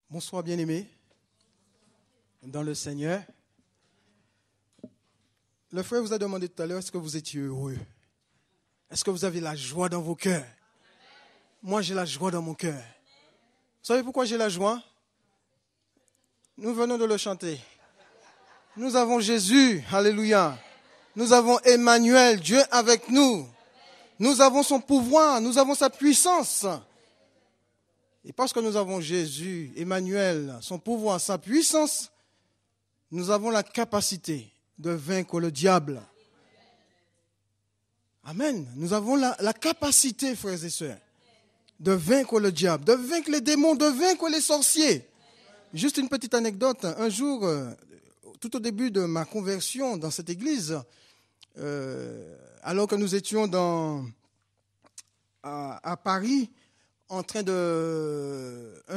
Bonsoir bien-aimés dans le Seigneur. Le frère vous a demandé tout à l'heure, est-ce que vous étiez heureux? Est-ce que vous avez la joie dans vos cœurs? Moi, j'ai la joie dans mon cœur. Vous savez pourquoi j'ai la joie? Nous venons de le chanter. Nous avons Jésus, alléluia. Nous avons Emmanuel, Dieu avec nous. Nous avons son pouvoir, nous avons sa puissance. Et parce que nous avons Jésus, Emmanuel, son pouvoir, sa puissance, nous avons la capacité de vaincre le diable. Amen. Nous avons la capacité, frères et sœurs, de vaincre le diable, de vaincre les démons, de vaincre les sorciers. Juste une petite anecdote. Un jour, tout au début de ma conversion dans cette église, alors que nous étions à Paris, un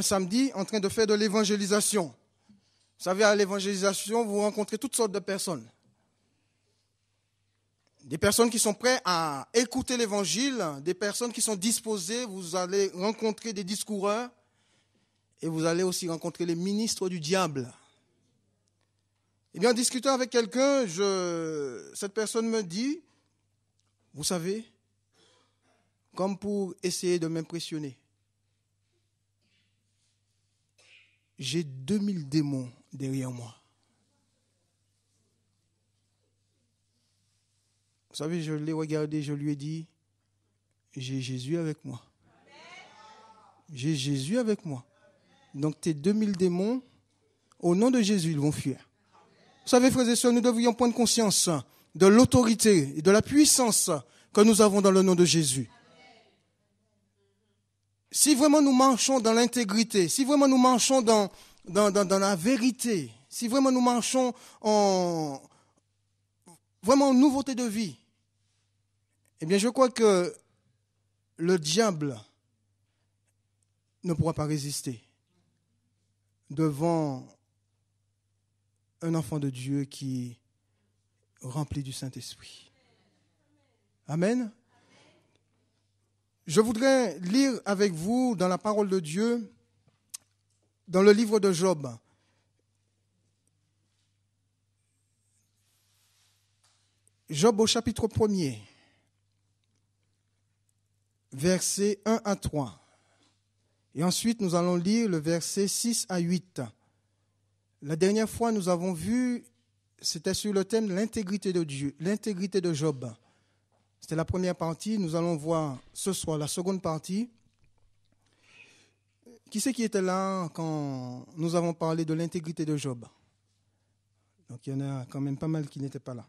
samedi, en train de faire de l'évangélisation. Vous savez, à l'évangélisation, vous rencontrez toutes sortes de personnes. Des personnes qui sont prêtes à écouter l'évangile, des personnes qui sont disposées, vous allez rencontrer des discoureurs et vous allez aussi rencontrer les ministres du diable. Eh bien, en discutant avec quelqu'un, cette personne me dit, vous savez, comme pour essayer de m'impressionner, j'ai 2000 démons derrière moi. Vous savez, je l'ai regardé, je lui ai dit, j'ai Jésus avec moi. J'ai Jésus avec moi. Donc tes 2000 démons, au nom de Jésus, ils vont fuir. Vous savez, frères et sœurs, nous devrions prendre conscience de l'autorité et de la puissance que nous avons dans le nom de Jésus. Si vraiment nous marchons dans l'intégrité, si vraiment nous marchons dans la vérité, si vraiment nous marchons en nouveauté de vie, eh bien je crois que le diable ne pourra pas résister devant un enfant de Dieu qui est rempli du Saint-Esprit. Amen. Je voudrais lire avec vous dans la parole de Dieu, dans le livre de Job. Job au chapitre 1er, versets 1 à 3. Et ensuite, nous allons lire le verset 6 à 8. La dernière fois, nous avons vu, c'était sur le thème de l'intégrité de Dieu, l'intégrité de Job. C'était la première partie. Nous allons voir ce soir la seconde partie. Qui c'est qui était là quand nous avons parlé de l'intégrité de Job? Donc, il y en a quand même pas mal qui n'étaient pas là.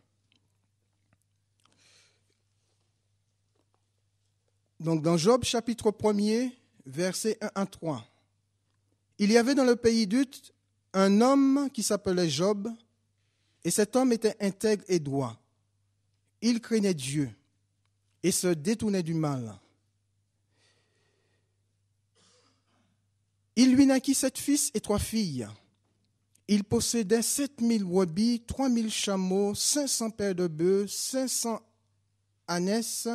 Donc, dans Job, chapitre 1er, versets 1 à 3. Il y avait dans le pays d'Uth un homme qui s'appelait Job, et cet homme était intègre et droit. Il craignait Dieu et se détournait du mal. Il lui naquit 7 fils et 3 filles. Il possédait 7000 brebis, 3000 chameaux, 500 paires de bœufs, 500 ânesses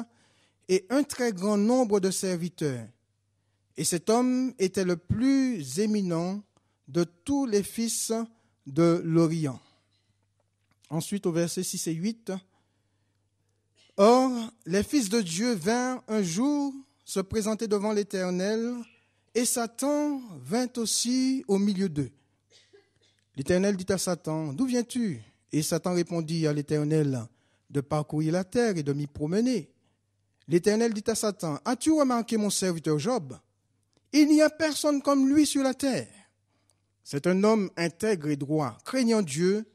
et un très grand nombre de serviteurs. Et cet homme était le plus éminent de tous les fils de l'Orient. Ensuite, au verset 6 et 8, « Or, les fils de Dieu vinrent un jour se présenter devant l'Éternel, et Satan vint aussi au milieu d'eux. L'Éternel dit à Satan, « D'où viens-tu » Et Satan répondit à l'Éternel, « De parcourir la terre et de m'y promener. » L'Éternel dit à Satan, « As-tu remarqué mon serviteur Job? Il n'y a personne comme lui sur la terre. C'est un homme intègre et droit, craignant Dieu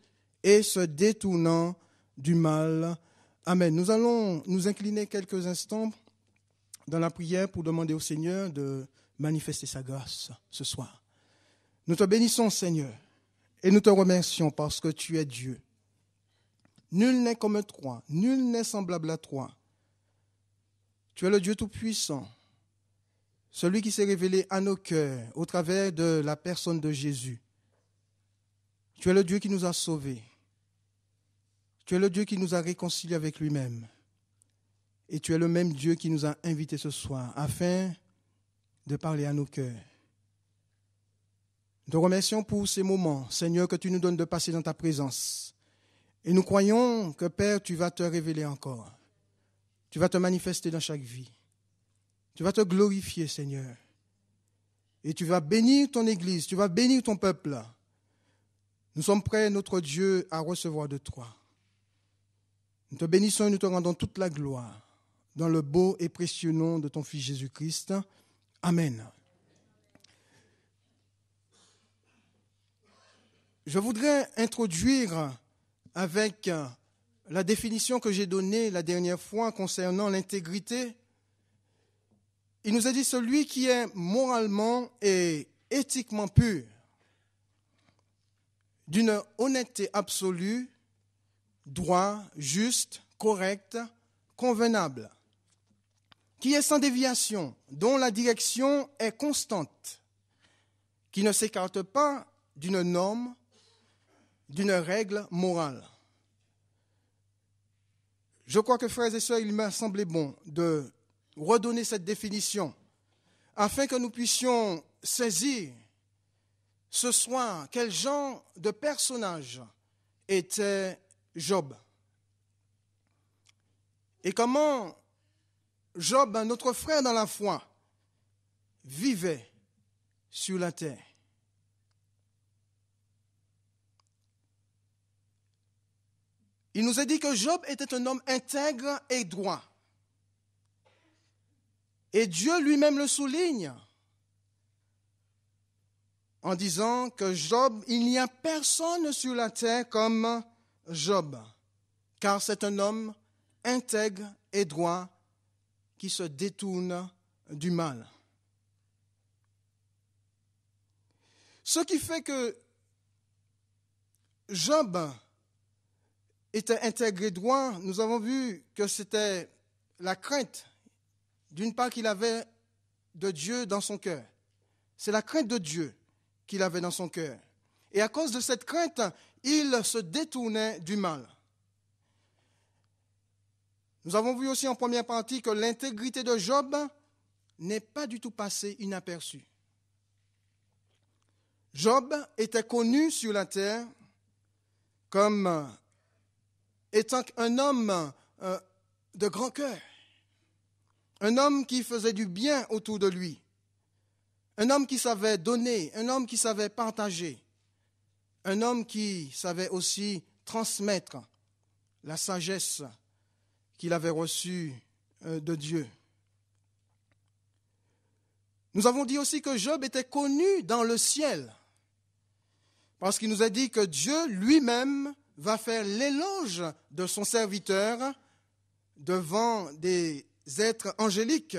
et se détournant du mal. » Amen. Nous allons nous incliner quelques instants dans la prière pour demander au Seigneur de manifester sa grâce ce soir. Nous te bénissons, Seigneur, et nous te remercions parce que tu es Dieu. Nul n'est comme toi, nul n'est semblable à toi. Tu es le Dieu Tout-Puissant, celui qui s'est révélé à nos cœurs au travers de la personne de Jésus. Tu es le Dieu qui nous a sauvés. Tu es le Dieu qui nous a réconciliés avec lui-même. Et tu es le même Dieu qui nous a invités ce soir afin de parler à nos cœurs. Nous te remercions pour ces moments, Seigneur, que tu nous donnes de passer dans ta présence. Et nous croyons que, Père, tu vas te révéler encore. Tu vas te manifester dans chaque vie. Tu vas te glorifier, Seigneur. Et tu vas bénir ton Église, tu vas bénir ton peuple. Nous sommes prêts, notre Dieu, à recevoir de toi. Nous te bénissons et nous te rendons toute la gloire dans le beau et précieux nom de ton Fils Jésus-Christ. Amen. Je voudrais introduire avec la définition que j'ai donnée la dernière fois concernant l'intégrité. Il nous a dit celui qui est moralement et éthiquement pur, d'une honnêteté absolue, droit, juste, correct, convenable, qui est sans déviation, dont la direction est constante, qui ne s'écarte pas d'une norme, d'une règle morale. Je crois que, frères et sœurs, il m'a semblé bon de redonner cette définition afin que nous puissions saisir ce soir quel genre de personnage était Job et comment Job, notre frère dans la foi, vivait sur la terre. Il nous a dit que Job était un homme intègre et droit. Et Dieu lui-même le souligne en disant que Job, il n'y a personne sur la terre comme Job, car c'est un homme intègre et droit qui se détourne du mal. Ce qui fait que Job était intègre et droit, nous avons vu que c'était la crainte, d'une part, qu'il avait de Dieu dans son cœur. C'est la crainte de Dieu qu'il avait dans son cœur. Et à cause de cette crainte, il se détournait du mal. Nous avons vu aussi en première partie que l'intégrité de Job n'est pas du tout passée inaperçue. Job était connu sur la terre comme étant un homme de grand cœur, un homme qui faisait du bien autour de lui, un homme qui savait donner, un homme qui savait partager, un homme qui savait aussi transmettre la sagesse qu'il avait reçue de Dieu. Nous avons dit aussi que Job était connu dans le ciel, parce qu'il nous a dit que Dieu lui-même va faire l'éloge de son serviteur devant des êtres angéliques,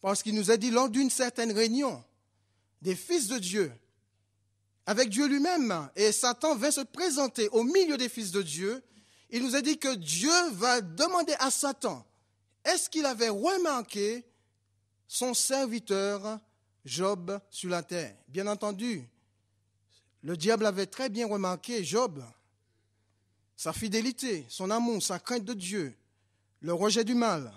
parce qu'il nous a dit lors d'une certaine réunion des fils de Dieu, avec Dieu lui-même, et Satan vint se présenter au milieu des fils de Dieu, il nous a dit que Dieu va demander à Satan, est-ce qu'il avait remarqué son serviteur Job sur la terre? Bien entendu, le diable avait très bien remarqué Job, sa fidélité, son amour, sa crainte de Dieu, le rejet du mal.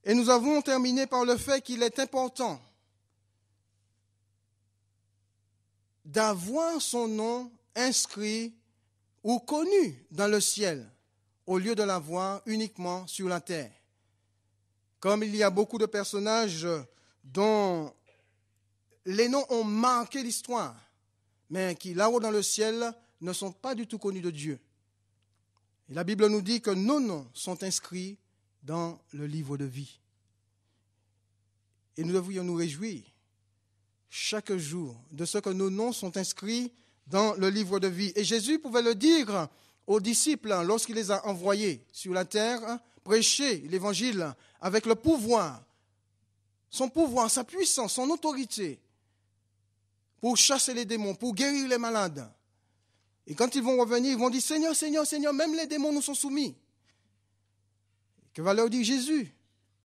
Et nous avons terminé par le fait qu'il est important d'avoir son nom inscrit ou connu dans le ciel, au lieu de l'avoir uniquement sur la terre. Comme il y a beaucoup de personnages dont les noms ont marqué l'histoire, mais qui, là-haut dans le ciel, ne sont pas du tout connus de Dieu. Et la Bible nous dit que nos noms sont inscrits dans le livre de vie. Et nous devrions nous réjouir chaque jour de ce que nos noms sont inscrits dans le livre de vie. Et Jésus pouvait le dire aux disciples lorsqu'il les a envoyés sur la terre, prêcher l'évangile avec le pouvoir, son pouvoir, sa puissance, son autorité, pour chasser les démons, pour guérir les malades. Et quand ils vont revenir, ils vont dire « Seigneur, Seigneur, Seigneur, même les démons nous sont soumis. » Que va leur dire Jésus?